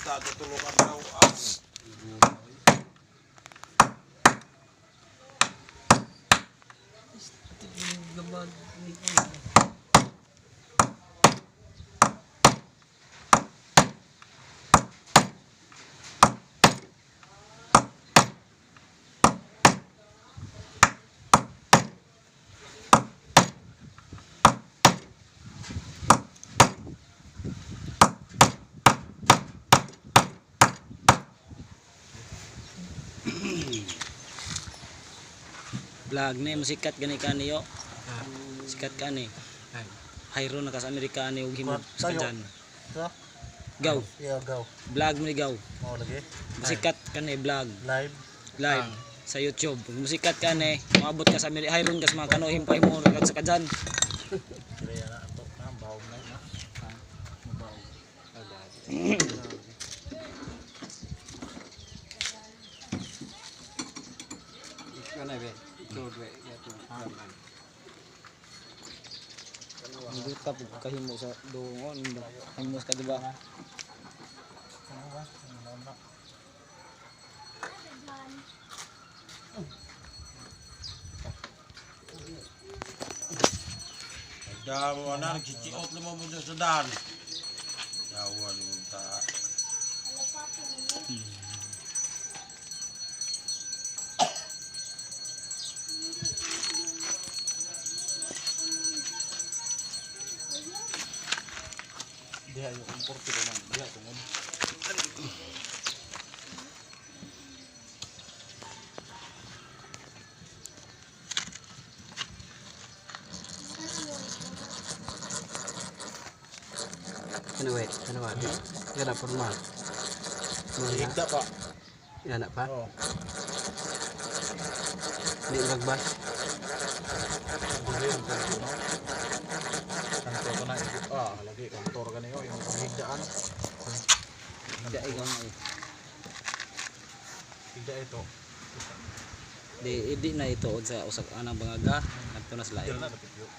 Tatutulukan daw. Vlog na musikat gani kaniyo. Sikat kani. Hayro na kas Amerikano ug himo sa dyan. Gaw. Iya, gaw. Vlog mo ni gaw. Mau lagi. Musikat kani vlog. Live. Sa YouTube. Ug musikat kani, maabot ka sa Amerika, hayron kas mga kano himpay mo sa kadyan. Kaya na ato na bawo na na. Bawo. Kana be. Ito be. Ito. Hindi ka po kahimo sa doon. Himos ka diba? Daw ana nagchichiot mo mo sa dan. Dawan mo ta. Dia yung komporto naman. Dia tungod. Ano ba? Gana formal. Higda pa. Gana pa. Oh. Di magbas. Dili ang kanto no. Kanto ko na ikot. Lagi kantor kaniyo yung higdaan. Hindi ikaw na. Higda ito. Di na ito sa usak anang bangaga kadto na sila. Dili na napityo.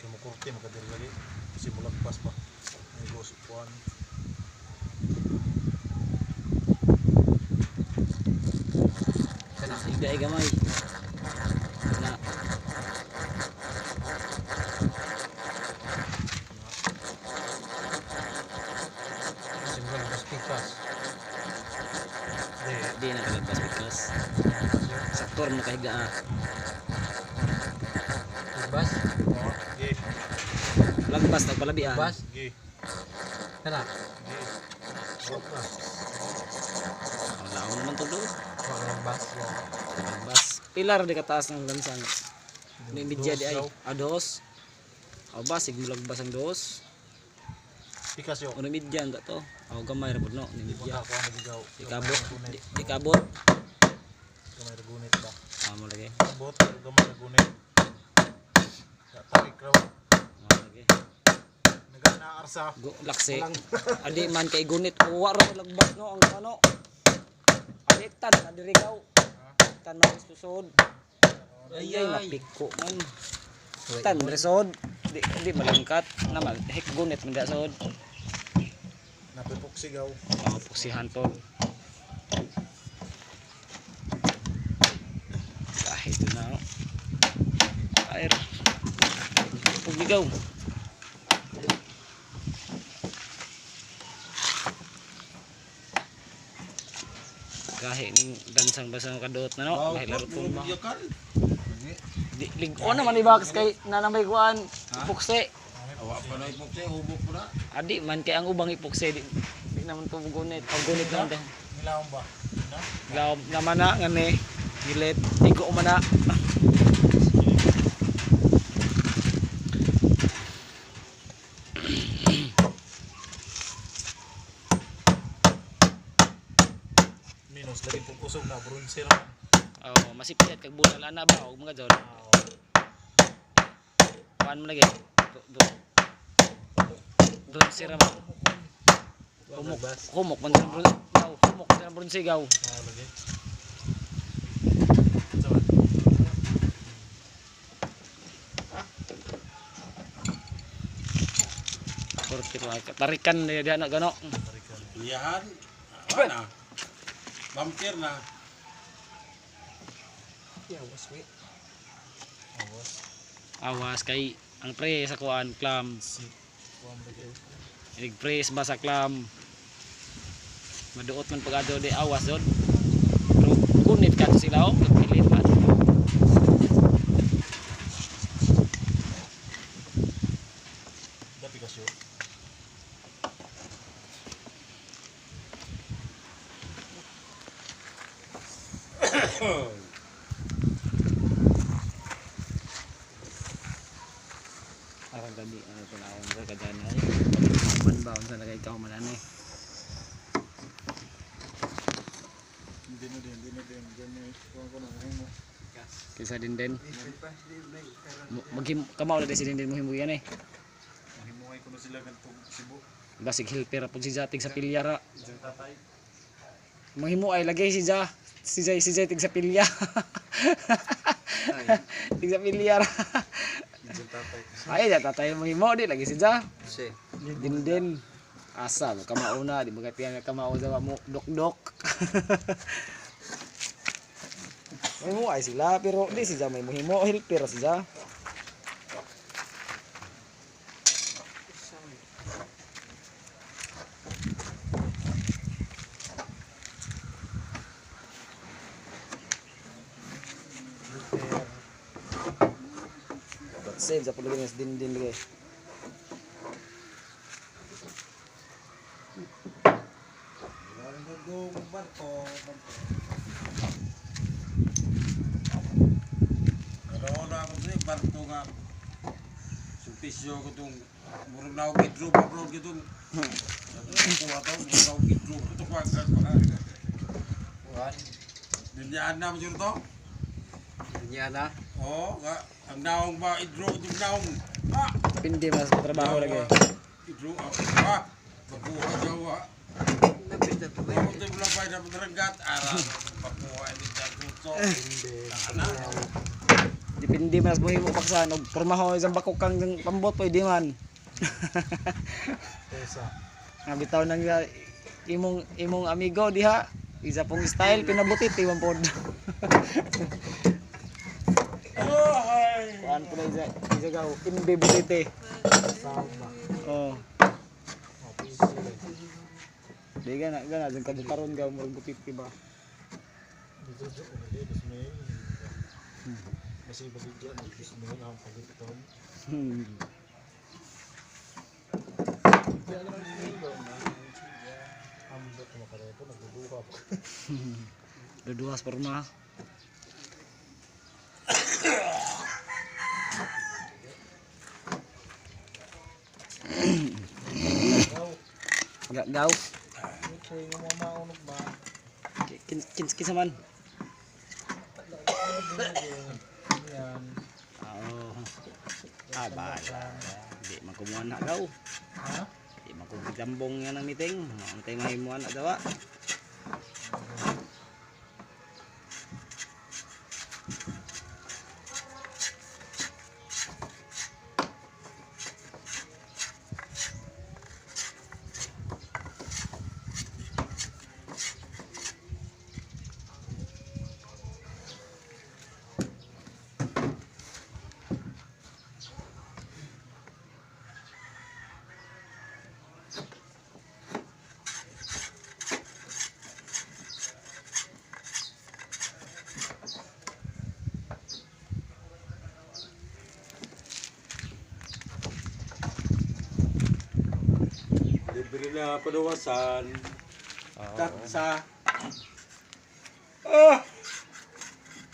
Kamu kurti makadiri lagi. Kasi mulagpas pa. Ay gosupuan. Kana igda gamay. Na Simula ng pikas. di na kalagpas bikas. Saktor mo kahiga. Magbas. Gi. Lagbas nagpalabian. Magbas. Gi. Kana. Bok na. Wala ko naman to do. Magbas. Lagbas. Pilar di kataas ng lansang. Ni media di ay. Ados. O basig mo lagbas ang dos. Pikas yo. Ano media nga to? O gamay ra pud no ni media. Wala ko ang nagigaw. Ikabot. Gamay ra gunit ba? Amo lagi. Abot gamay ra gunit. Tarik raw. Amo lagi. Nagana arsa. Lakse. Adi man kay gunit uwa ra lagbas no ang ano. Alitan na diri gaw. Tan man susod. Ay napiko man. Tan resod. Di malangkat na hek gunit man da sod. Napipok sigaw. Puksihan to. Kahit na. Air. Pugigaw. Kahit ning gansang basang kadot na no. Kahit laro po ba. Ligo naman ibaks kay nanamay kuan. Pukse. Awa pa na ipokse, hubok po na. Adi man kay ang ubang ipukse di naman to gunit. O gunit naman din. Nilaon ba? Na? Gaw naman na ngani gilit igo man na. Minus lagi pong kusog na bronze ra. Oh, masipit kag bunal ana ba og mga jol. Kuan mo lagi. Doon sira ba? Humok man sa bronze. Humok sa bronze gaw. Lagi. Porkit wa tarikan dia anak gano. Tarikan. Liyahan. Wala na. Vampir na. Awas kay ang pre sa kuan clam. Inig-press ba sa clam? Maduot man pag-ado di awas doon. Pero kunit ka to sila oh, pilit man. Dapat kasyo. Arang gabi ano to naon sa kadana ay. Man ba unsa na kay ikaw man ani? Hindi na din. Ganyan. Kuha ko na. Ano? Kaysa din. Maghim kamaw na din si din mo himo yan eh. Mahimuhay ko na sila ganitong Cebu. Basig helper pud si Jatig sa pilyara. Diyan tatay. Mahimo ay lagay si Jay tig sa pilya. Tig sa pilyara. Diyan tatay. Ay da tatay mahimo di lagi si Ja. Si. Din. Asa mo kamao na di mga tiyan kamao sa mo dok. Mahimo ay sila pero di si Ja may mahimo helper si Ja. Save sa pulugin sa din lagi. Ano na ako sa'yo, barko nga. Sumpisyo ko itong murag na ako gidro pa bro gitong. Kuha to, murag na ako gidro. Ito kwagas pa. Dinyaan na mo siya to? Niya na. Oo, nga. Ang naong ba, idro itong naong. Ah! Pindi mas trabaho lagi. Idro ako. Ah! Mabuha siya wa. Ako tayo mula pa na madragat. Ara, mabuha ini dyan gusto. Ano? Depende mas mahimo paksa og pormaho isang bakok kang pambot pwede man. Pesa. Nga bitaw nang imong amigo diha. Isa pong style pinabutit imong pod. Kuan po na isa gaw imbe butite. Oh. Di gana dyan kabukaron gaw murag butiti ba. Dito Ismail. Kasi bagidya ng Ismail ang pagiton. Diyan naman dito na. Ambot mo kare po nagduduha pa. Duduas porma. Gaw. Ito yung mga maunog ba? Kinsa man. Yan. Oo. Bala. Di man kumuha na gaw. Ha? Di man kugambong nga ng meeting. Antay mahimuan na dawa. Libre na padawasan. Tatsa.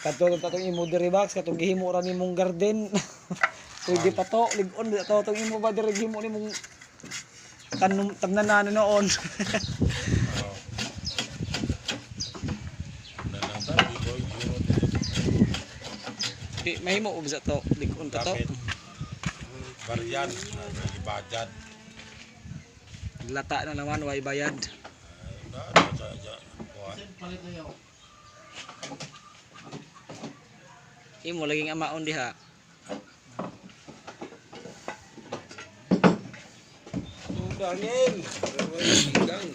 Katong imo diri box katong gihimo ra nimong garden. Pwede pa to ligon to tong imo ba diri gihimo nimong tanan noon. Mahimo ug sa to ligon ka to. Dapat. Bariyan. Ibadyan. Lata na naman way bayad. Imo laging amaon diha. Dangin. Igang.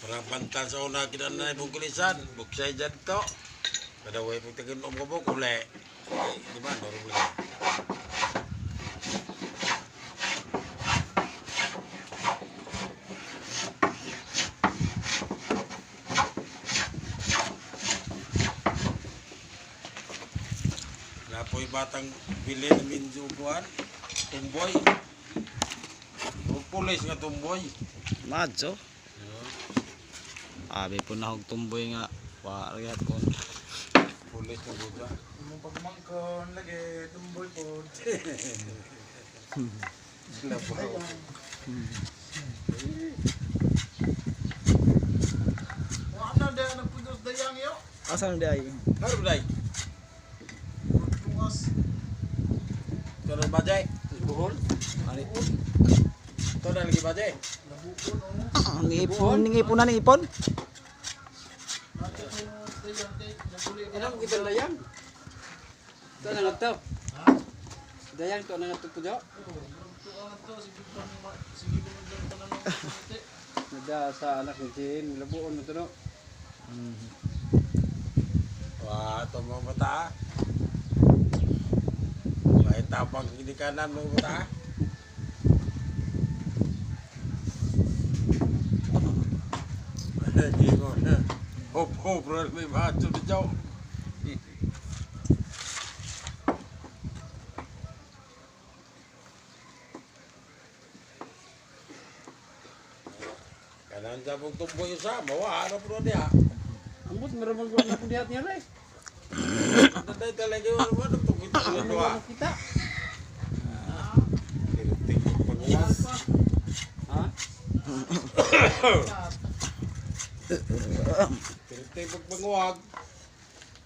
Parang pantal sa una kinanay mong kulisan. Buksay dyan to. Kada way pagtagin mo mo uli. Di ba? Norong lang. Napoy batang bili na minjo buwan. Tumboy. Huwag pulis nga tumboy. Madso. Abi po na hog tumboy nga. Warihat ko. Pulis na buka. Yung pagmangkon lagi, tumboy po. Labaw. Ano na nagpudos dayang yo? Asan di ay? Harum day. Tungas. Kalau bajai. Buhol. Ari. Ito na lagi bajai. Nabukon o. Ningipon na ipon. Natin yung dayang kay naguli ka. Ano kita dayang? Ito na nga to. Ha? Dayang to na nga to po daw. Tuangan to, sige mo dyan pa na ng komite. Nada sa anak ni Jin, labuon mo to no. Wah, ito mga bata. May tapang kinikanan mga bata. Gingon na. Hop, bro, may macho na dyaw. Kanan dyan mong tumboy sa mawa, ano bro niya? Ambot meron mo na po dihat niya rin. Nanday talaga yung ano, nagtungkit ko Ano yung mo dua. kita? Tingkot pag-uwas. Ha? Tingkot pag-uwag.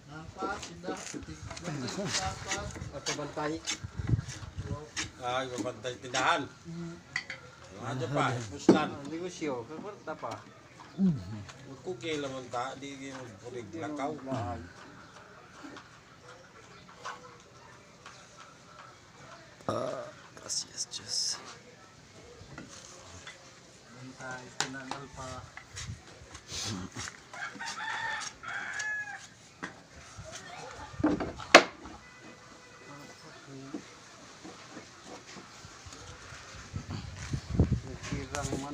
Nampak, tidak. Dapat. Ato bantay. Ay, mabantay tindahan. Ano pa, pustan. Negosyo, kaporta pa. Kukil naman ta, di mo purig lakaw. Gracias, Diyos. Bantay, tinangal pa. Kirang man.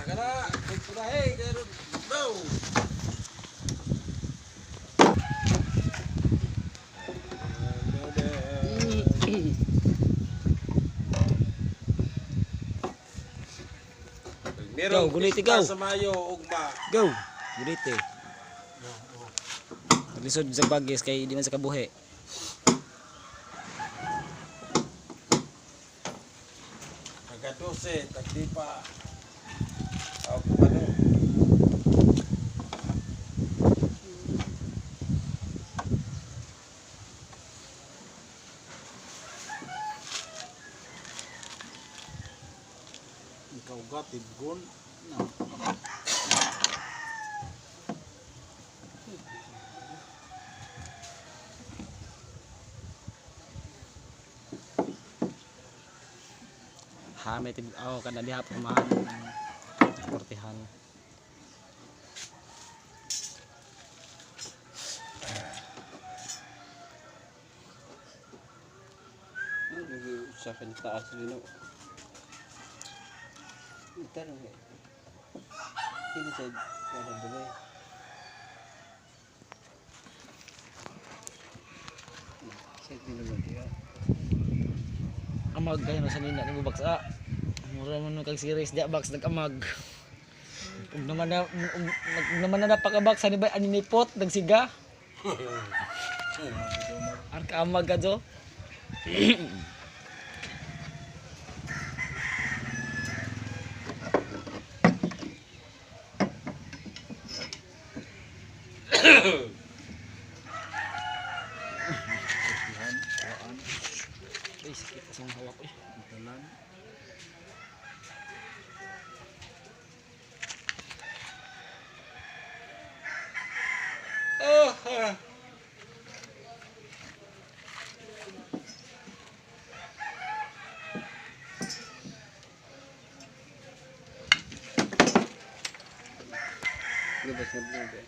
Kana, pagpurahe, gano'n. No! Go, guliti, go. Sa Mayo, ugma. Go. Gulite. Lisod sa bagis kay di man sa kabuhi. Taga-12, tagdipa. Ano? Ikaw ga, tibgon. Ha, may tig kada di hapon man. Kortehan. Sa taas nino. Ito na nga. Hindi sa kada dulay. Sa dino diya. Amag kayo na sa nina ni bubaksa. Mura man kag series di box nag-amag. Ug naman na napakabak sa ni ba ani ni pot nagsiga. Arka amag ka jo. Ay, sakit sa hawak ko. Gabas na vlog eh.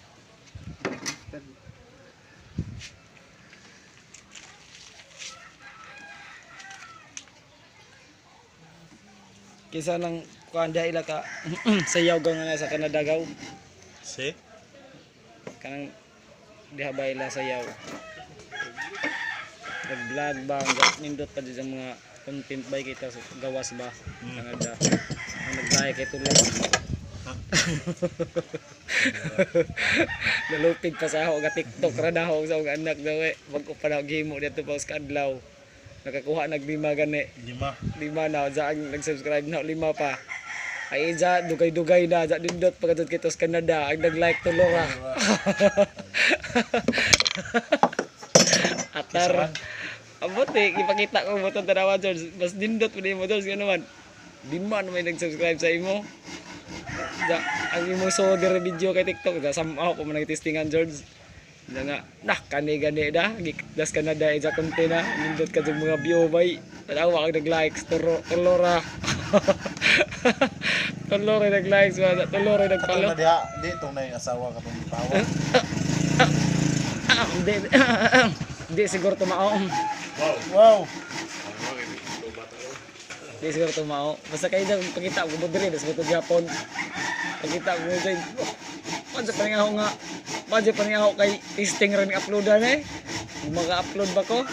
Kisa lang kuan ila ka sayaw gaw nga sa Canada gaw. Si? Kanang diha ba ila sayaw. Nag-vlog ba ang nindot pa dyan sa mga content ba kita sa gawas ba Canada. Ang nag-like kay tulad. Nalupig pa sa ako ga TikTok ra na ako sa akong anak daw eh. Bago pa na gimo dito pa sa kadlaw. Nakakuha naglima gani. 5. 5 na sa ang nag-subscribe na 5 pa. Ay ja dugay-dugay na sa dindot pagkatod kito sa Canada ang nag-like tulo ra. Atar. Abot eh ipakita ko mo tong tanawa George. Mas dindot pa mo George nga naman. 5 na may nag-subscribe sa imo. Da ang imo so dire video kay TikTok da samaw ko man nag-testingan George. Da nga nah kani gani da das Canada ja konte na nindot ka jud mga view bay. Tanawa kag nag-likes tulora. Tulora nag-likes wa tulora Katong nag-follow. na diha, di tong nay asawa katong tawa. Hindi hindi siguro tumao. Wow. Hindi siguro tumao. Basta kayo dyan pagkita ko mo diri sa Bato Japon. Pagkita ko mo dyan. Pansa pa ako nga. Pansa pa ako kay testing rin uploadan eh. Mag-upload ba ko?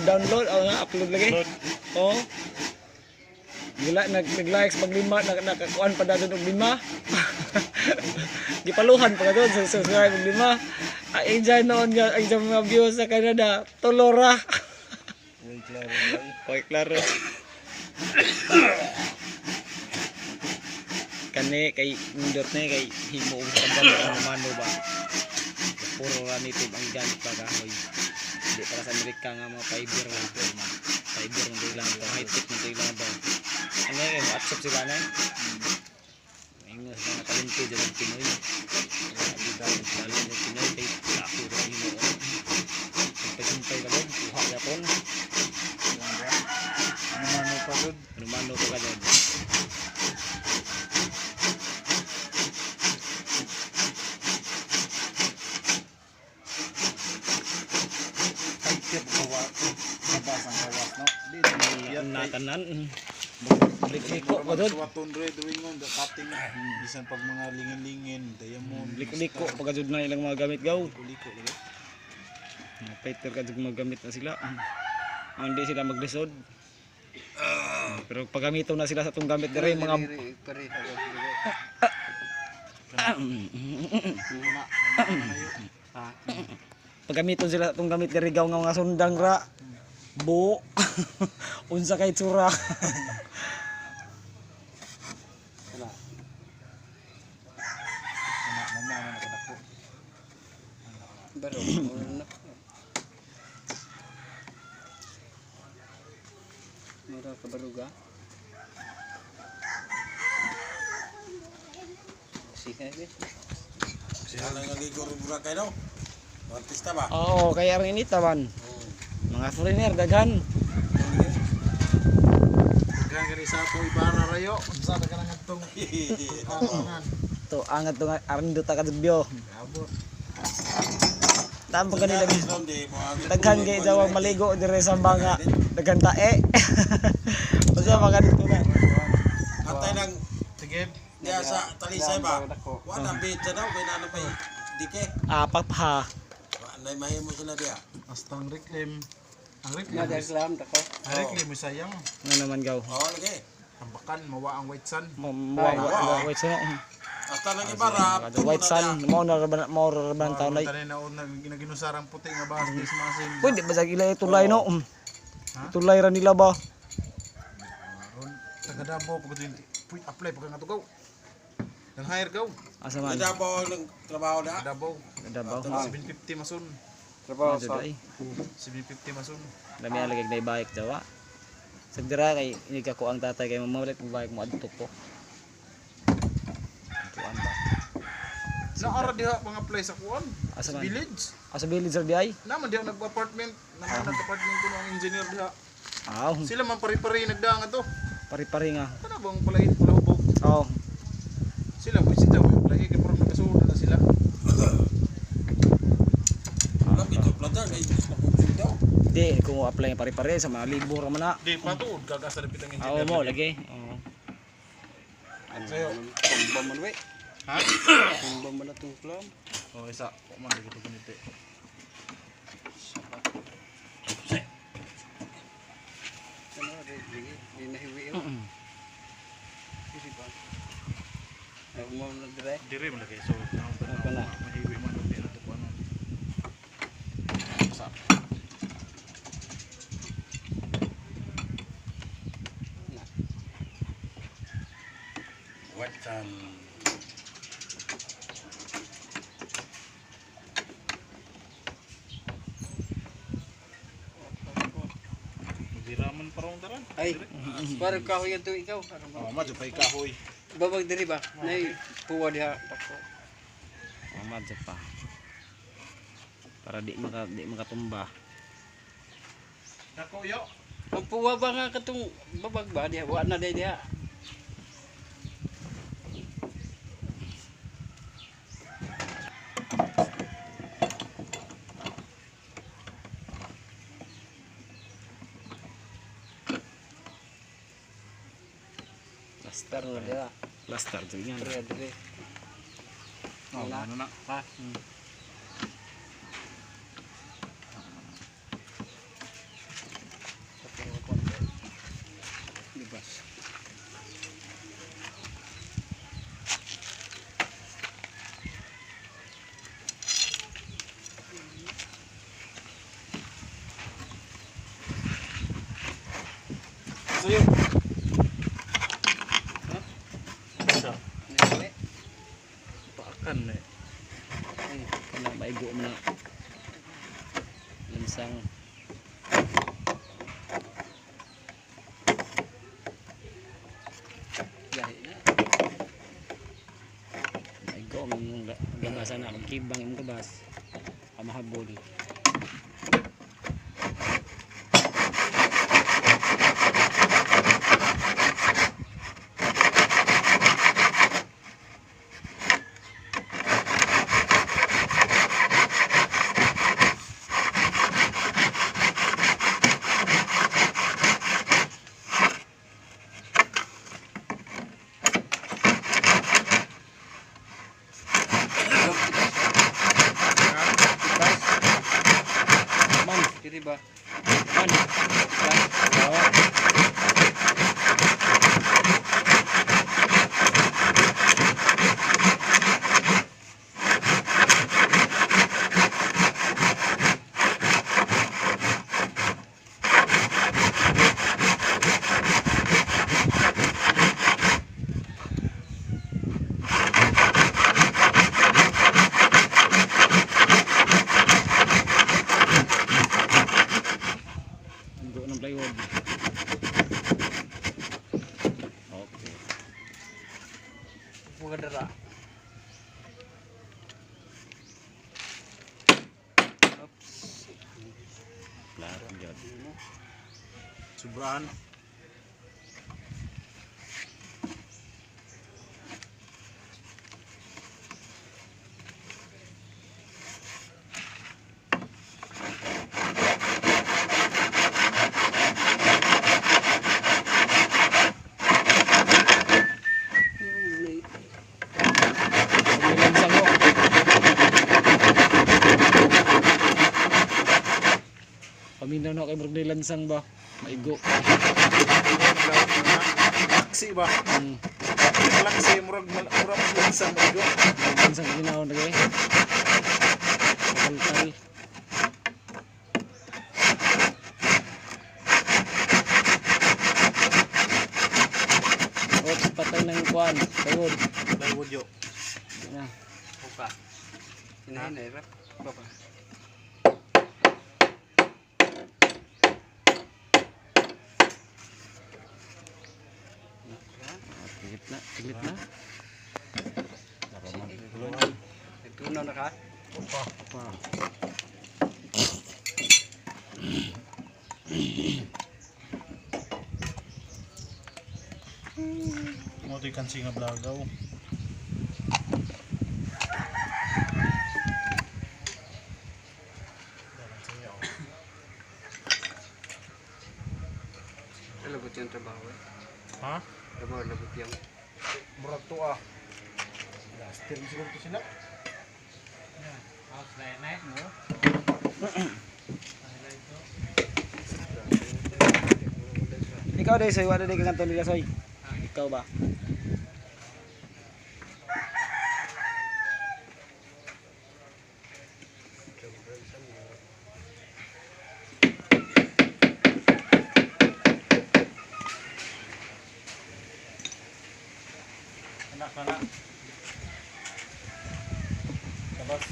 Download o nga upload lagi. Oo. Nag-likes pag 5 nakakuan pa dadon og 5. Gipaluhan pa kadto sa subscribe og 5. Ay enjoy noon nga ang mga views sa Canada. Tolora. Oy klaro. Kani kay nindot ni kay himo og pagdalo ang mano ba. Puro ra nito ang gamit pa kahoy. Hindi para sa Amerika nga mga fiber lang to man. Fiber ng ilang to, high tech ng ilang to. Ano yung WhatsApp sila na? Ingos na nakalimpi dyan ang Pinoy. Lalo ng Pinoy kay ako rin himo. Sumpay-sumpay ka doon, kuha Japon. Ano pa dud? Ano pa ka doon. Tip kawas. Kabas ang kawas no. Di Ang natanan. Liko pa doon. Sa 100 ringon the cutting bisan pag mga lingin-lingin, diamond. Liko pagkajud na ilang mga gamit gaw. Liko lagi. Mga fighter kajud magamit na sila. Hindi sila maglisod. Pero pagamiton na sila sa itong gamit dere mga Pare. pagamiton sila sa itong gamit dere gaw nga sundang ra. Bu. Unsa kay tsura. Wala. Mama na kadako. Baro. Mura ka baruga. Sige eh. Sila lang nagiguro Boracay daw. Artista ba? Oo, kaya rin ini taman. Mga foreigner daghan. Daghang kani sa ako ibara rayo. Unsa ka nang atong angan. To angat to arin duta ka dubyo. Abot. Tampo kanila Hindi mo daghan kay jawang maligo dire sa banga. Daghan tae. Basta mga dito na. Atay nang Sige. diya sa Talisay ba? Wala beta daw kay nana pa dike. Apak pa. Nay mahimo sila diya. Astang reclaim. Ang reclaim. Nadaglam dako. Ang reclaim mo sayang. Nga naman gaw. Oh lagi. Tambakan mawa ang white sun. Wait so. Hasta nang ibara. White sun mo na raban taon nay. Tanay na una naginusarang puti nga bahas dis masin. Pwede ba sa ila tulay no? Ha? Tulay ra nila ba? Aron taga Davao pag apply pag nga tugaw. Nang hire gaw. Asa man? Kada ba ng trabaho na? Davao. Dabaw. 750 masun. Trabaho Sa sa ay. 750 masun. Dami alagay na bike daw. Sagdira kay ini ka ko ang tatay kay mamalit mo bike mo adto ko. Tuan ba? Naara diha mga apply sa kuan. Asa Sa man? village. Asa village ra di ay? Naman diha nag-apartment. Naman nag-apartment ko ng engineer diha. Aw, Sila man pari-pari nagdaang ato. pari-pari nga. Kana bang palain pala hubog. Oh, Sila mo sita mo apply kay para Pwede kung apply pare-pare sa mga libur man na. Di pa to, gagasa na pitang Oo engineer. mo lagi. Oo. Ano Sa'yo. tumba man we. Ha? Tumba man na tong klam. Oh, isa. O man dito ganito. Ano di nahiwi yo. Dili ba? Ay mo na dire. Dire man lagi. So, ang Ano na? mahiwi man lagi na to ko ano. Sa. What Magdiraman parang daran. Ay, para kahoy to ikaw. Para Oh, ba? madyo pa ikahoy. Babag diri ba? Nay puwa diha pako. Mamad sa pa. Para di makatumba. Dako yo. Ang puwa ba nga katong babag ba diha? Wa na diha. Plaster Pero diha. Plaster to yan. Dire dire. Oh, Wala. ano na? Ha? Libas. Sa'yo. Isa. Nili. Paakan eh. Ay, Kana maigo mo na. Lansang. yahi na. Maigo mo yung gabasa na. Magkibang yung gabas. Pamahabol. Man, Diri ba? man. Oo. Igo ng plywood. Okay. Puwa dara. Oops. Klaro gyud. Sobrahan. Lansang mo. Paminaw na kay murag lansang ba? Maigo. Laksi ba? Laksi murag lansang ba yun? Lansang paminaw na kay. Kalkal. Oops, patay ng kuan. Plywood. Plywood yo. Yan na. Puka. Hinahinay rap. Baba. Tigit na, tigit na. Nagtunaw na ka? Pa. Mo to ikan singa blagaw. Ha? Kamu labot yang. Murag to ah. Laster siguro to sila. Ikaw dai soy, wala dai ka kanton nila soy. Ikaw ba? Anak kana. Labas.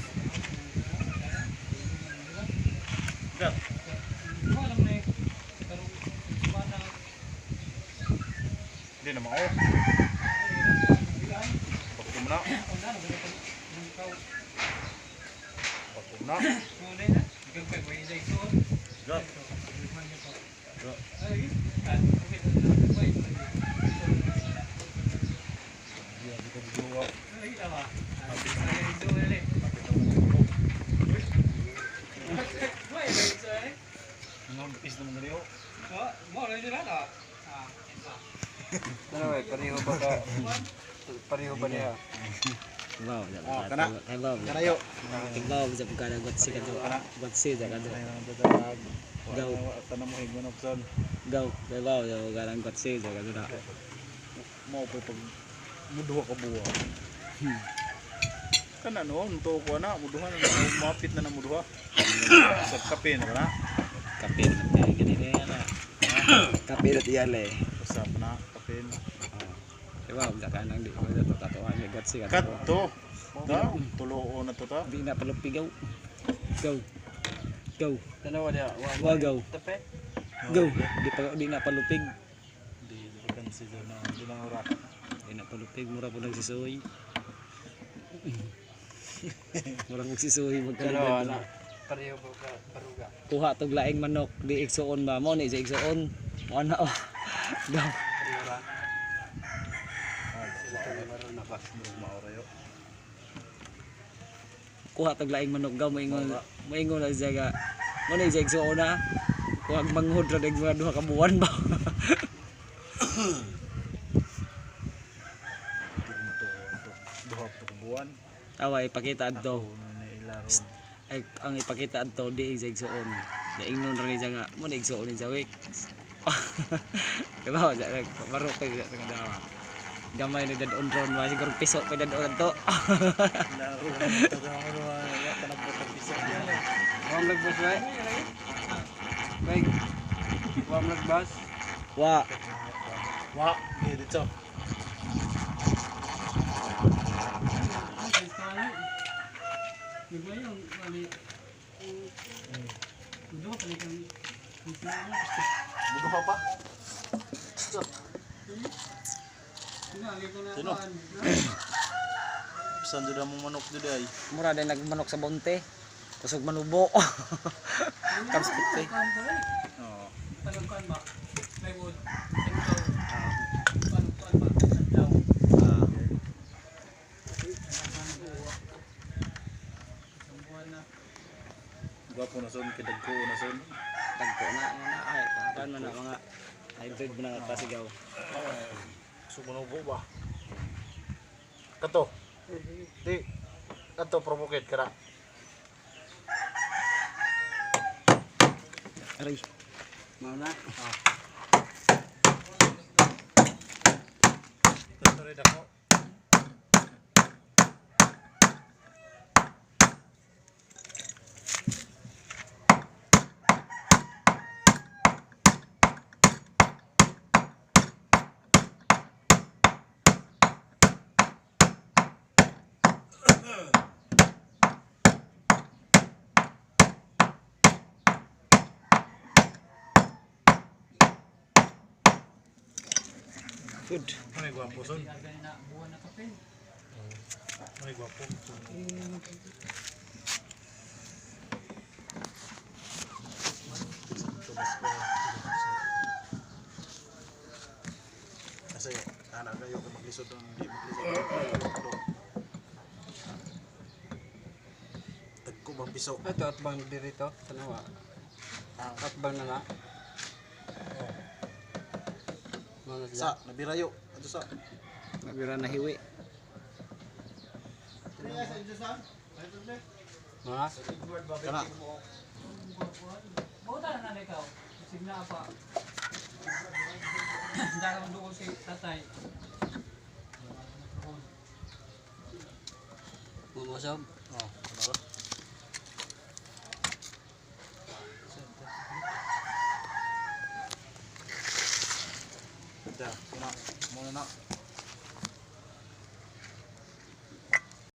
Gat. Hindi na mao. Bakum na. Bakum na. Gat. Dia kita berdua. Is naman naliyo. Ano eh, pareho ba ka? Pareho ba niya? Wow, Ah, kana. Wow. Kanayo. Wow, bisa pagkana gotsi ka to. Gotsi ka to. Dadag. Gaw. Tanam mo higman opson. Gaw, wow, yo garang gotsi ka to na. Mo pa pag muduha ka buwa. Kana noon to ko na muduha na mapit na muduha. Sa kape na ba na? Kape na tayo ganito yan ah. Kape na tiyale. Usap na kape. Diba, bisa ka nang di ko ito katuhan may gotsi ka to. Kadto. Da, tuloo na to ta. Di na palupigaw. Go. Go. Dalawa dia. Wa go. Tepe. Go. Di na palupig. Di kan si na di na ora. Di na palupig mura po nagsisuhoy. Mura magsisuhoy Dalawa na. magkalibad. Pareho ba ka? Baruga. Kuha tog laing manok di igsuon ba mo ni sa igsuon. Mo na oh. Go. Pareho ra. Sila ay baro na ba? Murag maora yo. Kuha tog laing manok gaw moingon na siya ga. Mo ni sa igsuon na. Kuha manghud ra dag mga duha ka buwan ba. Di mo to duha pa ka buwan. Tawa ipakita adto. Ano na ilaro. Ay ang ipakita adto di sa igsuon. Daingnon ra ni siya nga mo ni igsuon ni sa week. Diba, baro ko sa dawa. Gamay ni dadon ron wa siguro piso pa dadon to. Laro na to ka ano ya tanang botang bisa diyan eh. Wam nagbas ba? Baik. Wam nagbas. Wa. Wa, di dito. Muduha pa. Sino? Saan doon mo manok doon ay? Mura din nagmanok sa bonte. Kusog manubo. Kamspite. Oo. Gwapo na son, kidagko na son. Tagko na ay kan man na mga hybrid mo na pasigaw. Sumunubo ba? Kato. Di. Kato provocate kara. Aray. Mau na. Kato rin ako. Good. Ano yung gwapo son? Ano yung gwapo? Kasi anak kayo kung maglisod ng hindi maglisod. Tagko bang piso? Ito at bang dirito. Tanawa. At bang na na. Mga sila. Sa, nabirayo. Ato sa. Nabira na hiwi. Mga? Kana. Buta na na ikaw. Signa pa. Dagang doon si tatay. Bumusog. Oh, kana. Da, sina. Muna na.